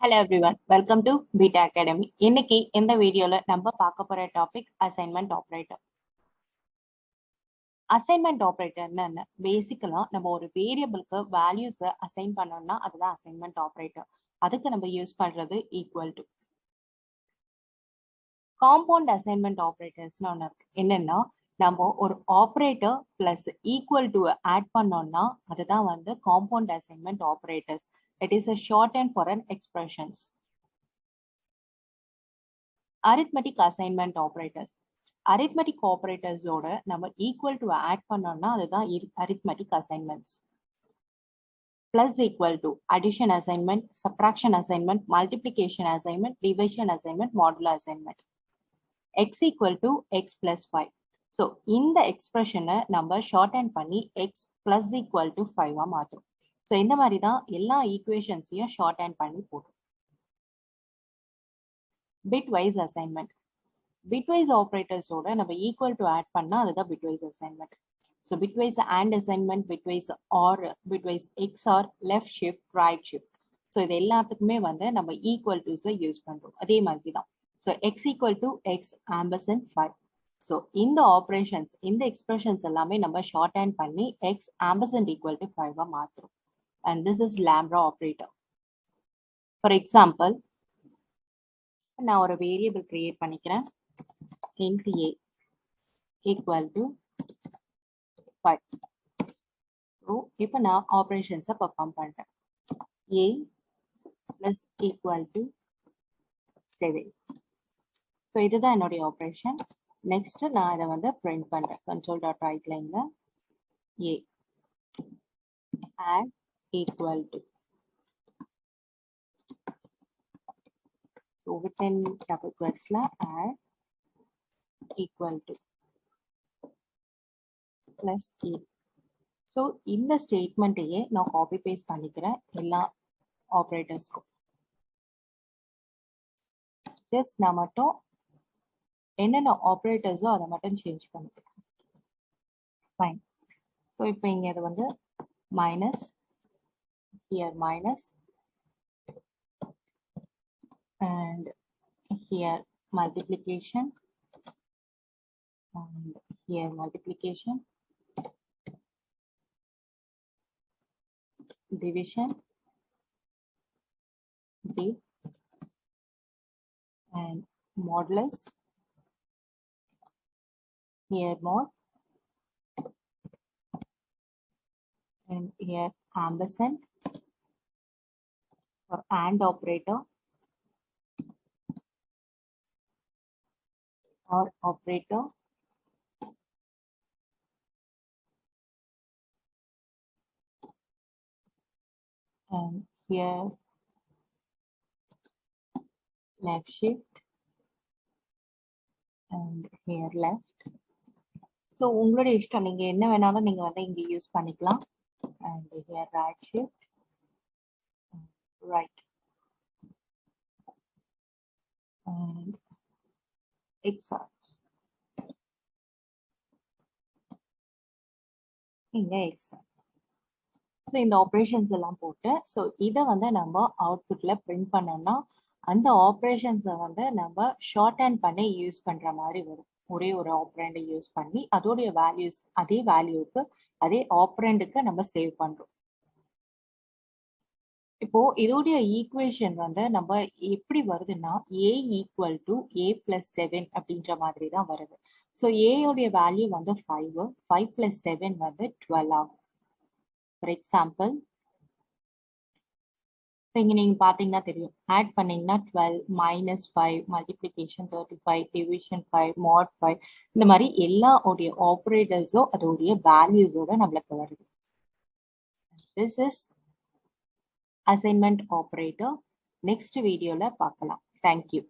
Hello everyone, welcome to BITAAcademy. இன்னைக்கு இந்த வீடியோல நம்ம பார்க்க போற டாபிக் அசைன்மெண்ட் ஆபரேட்டர். அசைன்மெண்ட் ஆபரேட்டர்னா என்ன? பேசிக்கலா நம்ம ஒரு வேரியபிளுக்கு வேல்யூஸை அசைன் பண்ணோம்னா அதுதான் அசைன்மெண்ட் ஆபரேட்டர். அதுக்கு நம்ம யூஸ் பண்றது ஈக்குவல் டு. காம்பவுண்ட் அசைன்மெண்ட் ஆபரேட்டர்ஸ்னு ஒன்று இருக்கு. என்னன்னா நம்ம ஒரு operator plus equal to add பண்ணோம்னா அதுதான் வந்து compound assignment operators. It is a shorthand for an expressions. Arithmetic assignment operators. Arithmetic operators ஓட நம்ம equal to add பண்ணோம்னா அதுதான் arithmetic assignments. Plus equal to addition assignment, subtraction assignment, multiplication assignment, division assignment, modulo assignment. X equal to x plus 5. So இந்த expression நம்ம shorthand பண்ணி x plus equal to 5 மாத்தும். So இந்த மாதிரி தான் எல்லா ஈக்குவேஷன்ஸையும் ஷார்ட் ஹேண்ட் பண்ணி போடும். Bitwise assignment. பிட்வைஸ் ஆப்ரேட்டர்ஸோட நம்ம ஈக்குவல் டு ஆட் பண்ணா அதுதான் bitwise assignment. So bitwise and assignment, bitwise or, bitwise XOR, left shift, right shift. So இது எல்லாத்துக்குமே வந்து நம்ம ஈக்குவல் டுஸை யூஸ் பண்றோம். அதே மாதிரி தான். So X equal to X ampersand 5. So இந்த ஆப்ரேஷன்ஸ், இந்த எக்ஸ்பிரஷன்ஸ் எல்லாமே நம்ம ஷார்ட் ஹேண்ட் பண்ணி X ampersand equal to 5 மாத்துறோம். And this is lambda operator. For example, நான் ஒரு வேரியபிள் கிரியேட் பண்ணிக்கிறேன். int a equal to 5. So இப்போ நான் ஆபரேஷன்ஸை பெர்ஃபார்ம் பண்றேன். a plus equal to 7. So இதுதான் என்னுடைய ஆபரேஷன். நெக்ஸ்ட் நான் இதை வந்து பிரிண்ட் பண்றேன். console.writeline a add equal to. So within double quotes la add equal to plus a. So இந்த ஸ்டேட்மெண்ட்டையே நான் காப்பி பேஸ்ட் பண்ணிக்கிறேன் எல்லா ஆப்ரேட்டர்ஸ்க்கும். ஜஸ்ட் நான் மட்டும் என்னென்ன ஆப்ரேட்டர்ஸோ அதை மட்டும் சேஞ்ச் பண்ணிக்கிறேன். ஃபைன். ஸோ இப்போ இங்கே இது வந்து minus, here minus, and here multiplication, and here multiplication, division, div, and modulus, here mod, and here ampersand for and operator or operator, and here left shift, and here left. So உங்களுடைய இஷ்டம், நீங்க என்ன வேணாலும் நீங்க வந்து இங்க use பண்ணிக்கலாம். And here right shift, right, and XR. இங்க XR. ஸோ இந்த ஆப்ரேஷன்ஸ் எல்லாம் போட்டு, ஸோ இதை வந்து நம்ம அவுட்புட்ல பிரிண்ட் பண்ணோம்னா அந்த ஆப்ரேஷன்ஸை வந்து நம்ம ஷார்ட் ஹேண்ட் பண்ணி யூஸ் பண்ற மாதிரி வரும். ஒரே ஒரு ஆப்ரண்டை யூஸ் பண்ணி அதோடைய வேல்யூஸ் அதே வேல்யூக்கு அதே ஆப்ரண்டுக்கு நம்ம சேவ் பண்றோம். இப்போ இதோடைய ஈக்குவேஷன் வந்து நம்ம எப்படி வருதுன்னா a equal to a plus 7 அப்படின்ற மாதிரி தான் வருது. ஸோ ஏயோடைய வேல்யூ வந்து 5, 5 பிளஸ் 7 வந்து 12 ஆகும். ஃபார் எக்ஸாம்பிள், இங்க நீங்க பாத்தீங்கன்னா தெரியும், ஆட் பண்ணீங்கன்னா 12 மைனஸ் 5, மல்டிபிளிகேஷன் 35, டிவிஷன் 5, மாட் 5, இந்த மாதிரி எல்லா உடைய ஆப்ரேட்டர்ஸோ அதோடைய வேல்யூஸோட நம்மளுக்கு வருது. This is assignment operator. Next வீடியோல பார்க்கலாம். தேங்க்யூ.